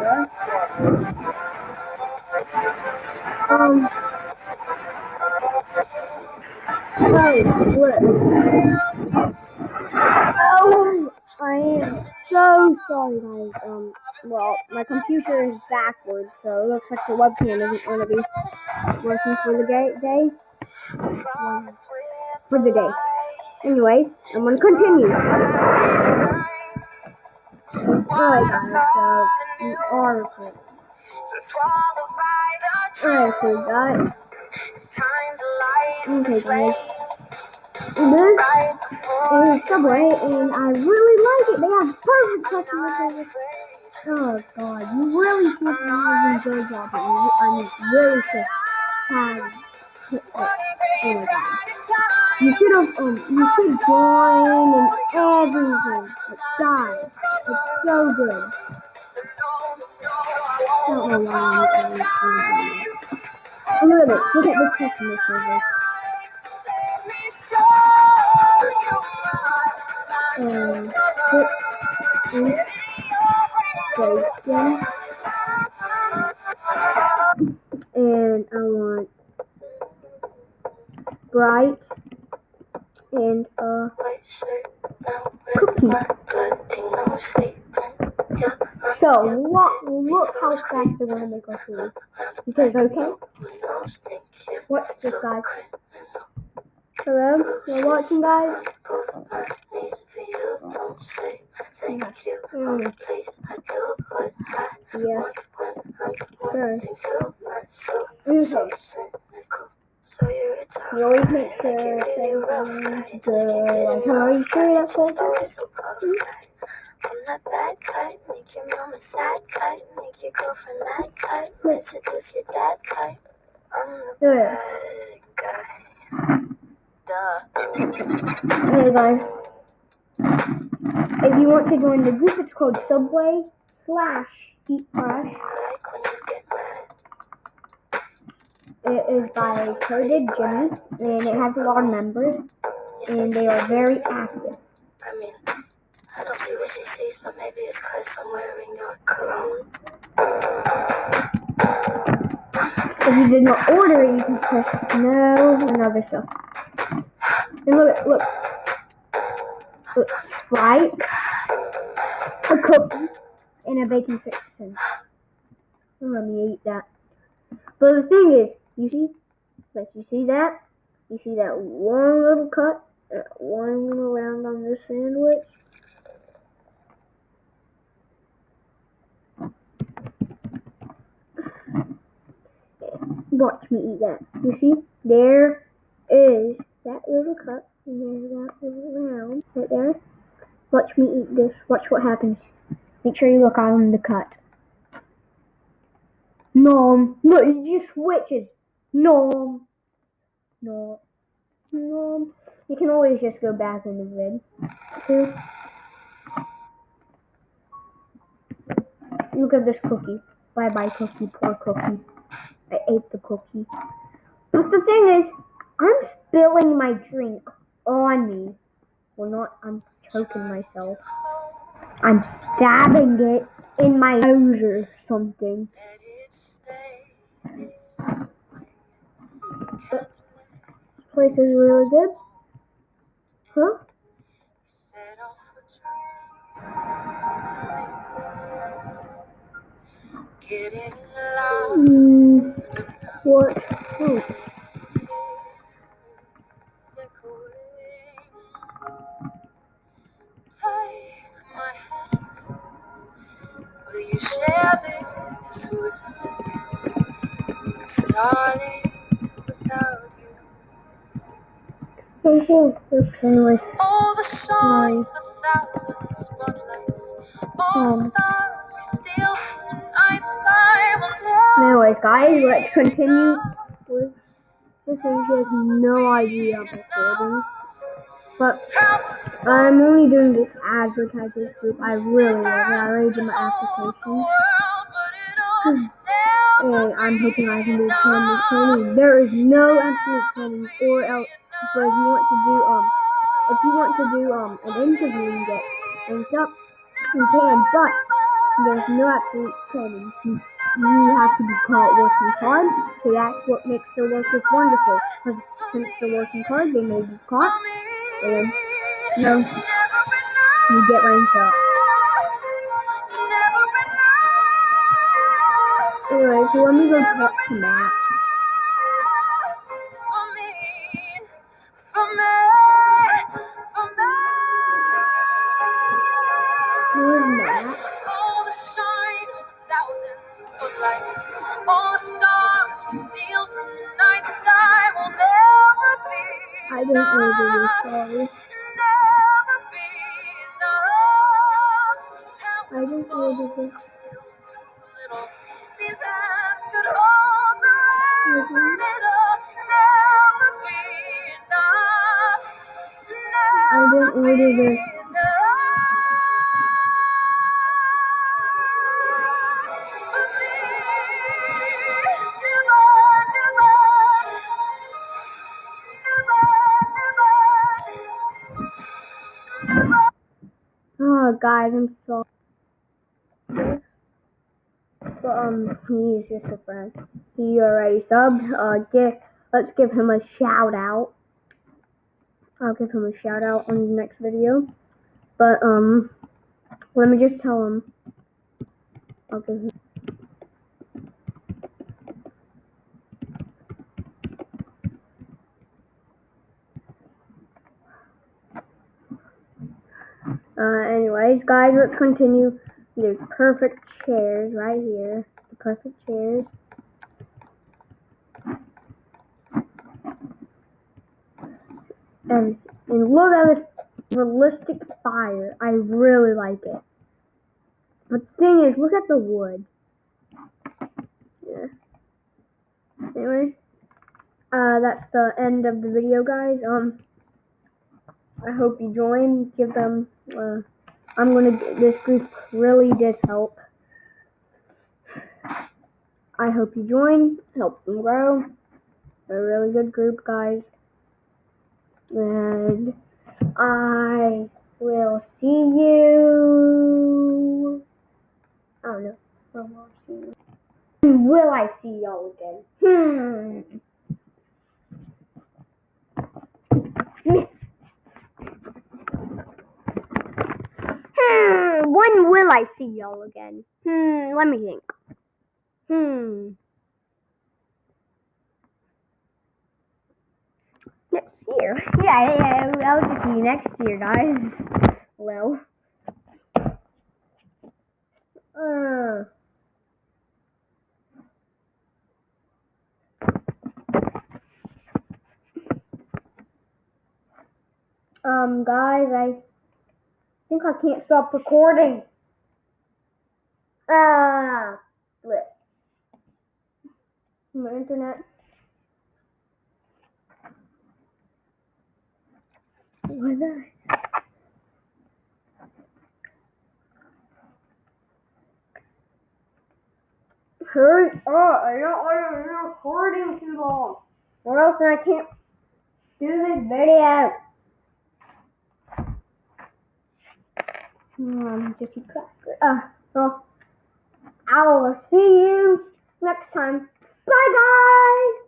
Yeah. Um, hey, look. Oh, I am so sorry, guys. Well, my computer is backwards, so it looks like the webcam isn't going to be working for the day. For the day. Anyways, I'm going to continue. Alright, guys, so, we are recording. Alright, so, guys. Okay, guys. This is Subway, and I really like it. They have perfect customer service. Oh god, you really should have good job. Really should have. Oh my god, you should have. You should join and everything. Like, guys, it's so good. I don't know why I'm doing that. Look at this. Look at this customer service. Station. And I want Sprite and a cookie. So look how fast they're gonna make our food. Because okay. Watch this, guys. Hello? You're watching, guys? Yeah. Sure. Okay. You always make sure everything's good. Like, are you sure that's all? I'm that bad type, make your mama sad type, make your girlfriend mad type, might seduce your dad type. I'm the bad guy. Duh. Hey guys, if you want to join the group, it's called Subway/EatFresh. It is by Coded Jimmy, and it has a lot of members, and they are very active. I mean, I don't see what she sees, but maybe it's because I'm wearing your cologne. If you did not order it, you can press no and other stuff. And look, Sprite, a cookie, and a bacon fixin'. Let me eat that. But the thing is, you see that? You see that one little cut, that one little round on this sandwich? Watch me eat that. You see? There is that little cut, and there's that little round right there. Watch me eat this. Watch what happens. Make sure you look on the cut. Nom. Look, it just switches. Nom. No. Nom. You can always just go back in the vid. Too. Look at this cookie. Bye-bye cookie. Poor cookie. I ate the cookie. But the thing is, I'm spilling my drink on me. Well, not, I'm choking myself. I'm stabbing it in my nose or something. This place is really good. Huh? What? Oh. Will you share this with me? Starting without you. Anyway. All the shines, the thousand spotlights, all the stars we steal from the night sky. Anyways, guys, let's continue with this. She has no idea I'm recording. But I'm only doing this advertising group. I really love it. I already did my application. And I'm hoping I can do training. There is no absolute training or else. But if you want to do an interview and get things up, you can. But there's no absolute training. You have to be caught working hard, so that's what makes the workers wonderful. Because since they're working hard, they may be caught, and you get ranked up. Anyway, so let me go talk to Matt. Who is Matt? I didn't order this, sorry. I didn't order this. I didn't order this. Oh, guys, I'm sorry. But, he's just a friend. He already subbed. Let's give him a shout out. I'll give him a shout out on the next video. But, let me just tell him. I'll give him. Anyways, guys, let's continue. There's perfect chairs right here. The perfect chairs. And look at this realistic fire. I really like it. But the thing is, look at the wood. Yeah. Anyways, that's the end of the video, guys. I hope you join. Give them. This group really did help. I hope you join. Help them grow. They're a really good group, guys. And I will see you. I don't know. When will I see you? When will I see y'all again? When will I see y'all again? Let me think. Next year. Yeah, I'll just see you next year, guys. Well. Guys, I think I can't stop recording. Split. My internet. What's that? Hurry up! I don't want to be recording too long, or else I can't do this video. Just a cracker. Well, I will see you next time. Bye, guys!